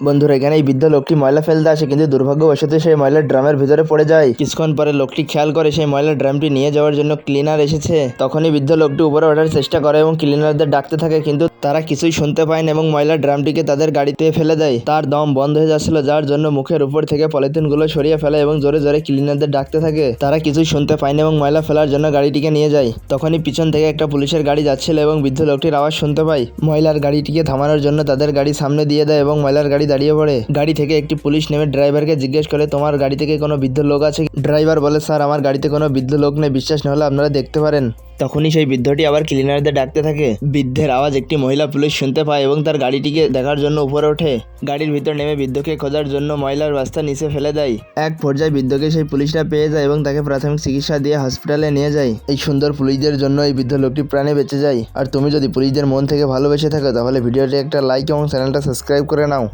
বন্ধুরা, এখানে এই বৃদ্ধ লোকটি ময়লা ফেলতে আসে, কিন্তু দুর্ভাগ্যবশত সেই ময়লার ড্রামের ভিতরে পড়ে যায়। কিছুক্ষণ পরে লোকটি খেয়াল করে সেই ময়লার ড্রামটি নিয়ে যাওয়ার জন্য ক্লিনার এসেছে। তখনই বৃদ্ধ লোকটি উপরে ওঠার চেষ্টা করে এবং ক্লিনারদের ডাকতে থাকে, কিন্তু তারা কিছুই শুনতে পায় না এবং ময়লার ড্রামটিকে তাদের গাড়িতে ফেলে দেয়। তার দম বন্ধ হয়ে যাচ্ছিল, যার জন্য মুখের উপর থেকে পলিথিনগুলো সরিয়ে ফেলে এবং জোরে জোরে ক্লিনারদের ডাকতে থাকে। তারা কিছুই শুনতে পায় না এবং ময়লা ফেলার জন্য গাড়িটিকে নিয়ে যায়। তখনই পিছন থেকে একটা পুলিশের গাড়ি যাচ্ছিল এবং বৃদ্ধ লোকটির আওয়াজ শুনতে পায়। ময়লার গাড়িটিকে থামানোর জন্য তাদের গাড়ি সামনে দিয়ে দেয় এবং ময়লার গাড়ি দাঁড়িয়ে পড়ে। গাড়ি থেকে একটি পুলিশ নেমে ড্রাইভারকে জিজ্ঞেস করে, তোমার গাড়ি থেকে কোনো বৃদ্ধ লোক আছে? ড্রাইভার বলে, স্যার আমার গাড়িতে কোনো বৃদ্ধ লোক নেই, বিশ্বাস না হলে আপনারা দেখতে পারেন। তখনই সেই বৃদ্ধটি আবার ক্লিনারদের ডাকতে থাকে। বৃদ্ধের আওয়াজ একটি মহিলা পুলিশ শুনতে পায় এবং তার গাড়িটিকে দেখার জন্য উপরে ওঠে। গাড়ির ভিতর নেমে বৃদ্ধকে খোঁজার জন্য ময়লার বস্তা নিচে ফেলে দেয়। এক পর্যায়ে বৃদ্ধকে সেই পুলিশরা পেয়ে যায় এবং তাকে প্রাথমিক চিকিৎসা দিয়ে হসপিটালে নিয়ে যায়। এই সুন্দর পুলিশদের জন্য এই বৃদ্ধ লোকটি প্রাণে বেঁচে যায়। আর তুমি যদি পুলিশদের মন থেকে ভালোবেসে থাকো, তাহলে ভিডিওটি একটা লাইক এবং চ্যানেলটা সাবস্ক্রাইব করে নাও।